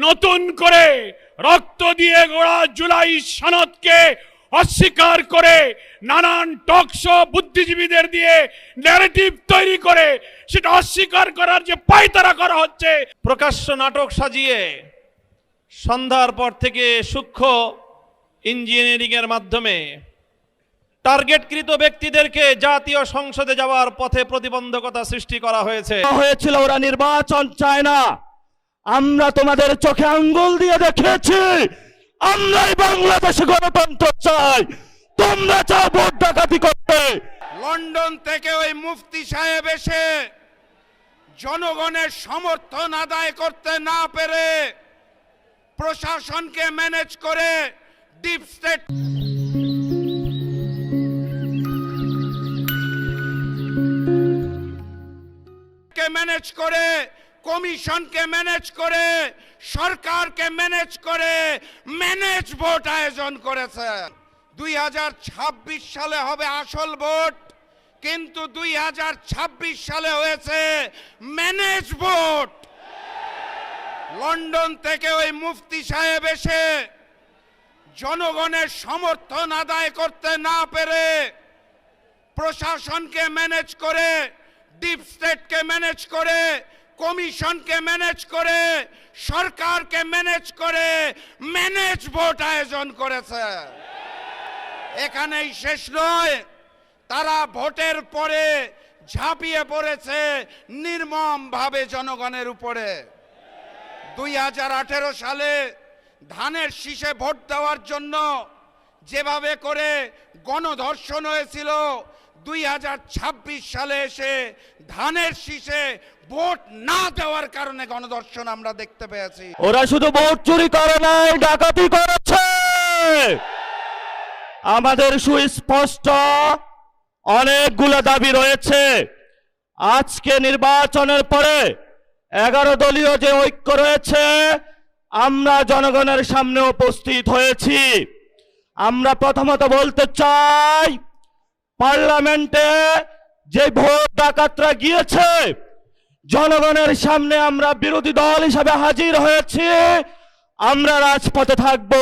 নতুন করে রক্ত দিয়ে গড়া জুলাই সনদকে অস্বীকার করে নানান টকশো বুদ্ধিজীবীদের দিয়ে ন্যারেটিভ তৈরি করে সেটা অস্বীকার করার যে পায়তারা করা হচ্ছে, প্রকাশ্য নাটক সাজিয়ে সন্ধ্যার পর থেকে সূক্ষ্ম ইঞ্জিনিয়ারিং এর মাধ্যমে টার্গেটকৃত ব্যক্তিদেরকে জাতীয় সংসদে যাওয়ার পথে প্রতিবন্ধকতা সৃষ্টি করা হয়েছে। ওরা নির্বাচন চায় না, আমরা তোমাদের চোখে আঙ্গুল দিয়ে দেখেছি আমরাই বাংলাদেশে গণতন্ত্র চাই, তোমরা চাও ভোট ডাকাতি করতে। লন্ডন থেকে ওই মুফতি সাহেব এসে জনগণের সমর্থন আদায় করতে না পেরে প্রশাসনকে ম্যানেজ করে ডিপ স্টেট ম্যানেজ করে কমিশনকে ম্যানেজ করে সরকারকে ম্যানেজ করে ম্যানেজ ভোট আয়োজন করেছে। 2026 সালে হবে আসল ভোট, কিন্তু 2026 সালে হয়েছে ম্যানেজ ভোট। লন্ডন থেকে ওই মুফতি সাহেব এসে জনগণের সমর্থন আদায় করতে না পেরে প্রশাসনকে ম্যানেজ করে ডিপ স্টেটকে ম্যানেজ করে কমিশনকে ম্যানেজ করে সরকারকে ম্যানেজ করে ম্যানেজ ভোট আয়োজন করেছে। এখানেই শেষ নয়, তারা ভোটের পরে ঝাঁপিয়ে পড়েছে নির্মমভাবে জনগণের উপরে। 2018 সালে ধানের শীষে ভোট দেওয়ার জন্য যেভাবে করে গণধর্ষণ হয়েছিল, 2026 সালে এসে ধানের শীষে ভোট না দেওয়ার কারণে গণধর্ষণ আমরা দেখতে পেয়েছি। ওরা শুধু ভোট চুরি করে নাই, ডাকাতি করেছে। আমাদের সুস্পষ্ট অনেকগুলো দাবি রয়েছে। আজকে নির্বাচনের পরে 11 দলীয় যে ঐক্য রয়েছে, আমরা জনগণের সামনে উপস্থিত হয়েছি। আমরা প্রথমত বলতে চাই, পার্লামেন্টে যে ভোট ডাকাতরা গিয়েছে, জনগণের সামনে আমরা বিরোধী দল হিসাবে হাজির হয়েছি, আমরা রাজপথে থাকব।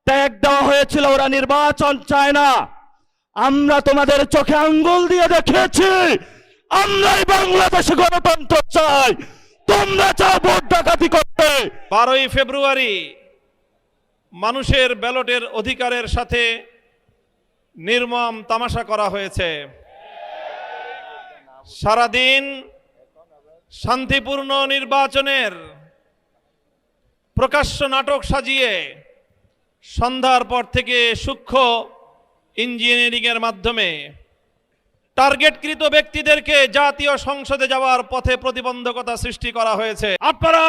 ট্যাগ দেওয়া হয়েছিল ওরা নির্বাচন চায় না, আমরা তোমাদের চোখে আঙ্গুল দিয়ে দেখেছি আমরাই বাংলাদেশে গণতন্ত্র চাই, তোমরা চাও ভোট ডাকাতি করতে। 12ই ফেব্রুয়ারি মানুষের ব্যালটের অধিকারের সাথে নির্মম তামাশা করা হয়েছে। সারাদিন শান্তিপূর্ণ নির্বাচনের প্রকাশ্য নাটক সাজিয়ে সন্ধ্যার পর থেকে সূক্ষ্ম ইঞ্জিনিয়ারিং এর মাধ্যমে টার্গেটকৃত ব্যক্তিদেরকে জাতীয় সংসদে যাওয়ার পথে প্রতিবন্ধকতা সৃষ্টি করা হয়েছে। আপনারা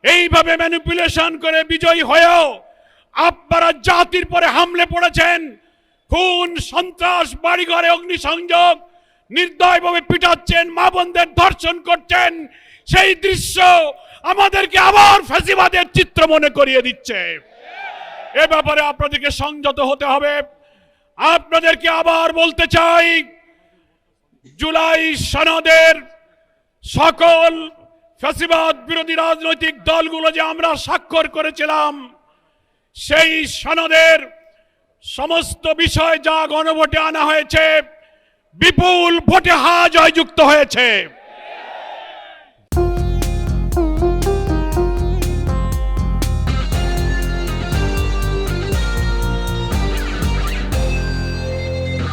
এইভাবে ম্যানিপুলেশন করে বিজয়ী হয়েও আপনারা জাতির পরে হামলে পড়েছেন, খুন সন্ত্রাস, বাড়িঘরে অগ্নিসংযোগ, নির্দয়ভাবে পিটাচ্ছেন, মা বোনদের ধর্ষণ করছেন। সেই দৃশ্য আমাদেরকে আবার ফ্যাসিবাদের চিত্র মনে করিয়ে দিচ্ছে। এ ব্যাপারে আপনাদেরকে সংযত হতে হবে। আপনাদেরকে আবার বলতে চাই, জুলাই সনদের সকল ফ্যাসিবাদ বিরোধী রাজনৈতিক দলগুলো যে আমরা স্বাক্ষর করেছিলাম, সেই সনদের সমস্ত বিষয় যা গণভোটে আনা হয়েছে, বিপুল ভোটে হা জয়যুক্ত হয়েছে।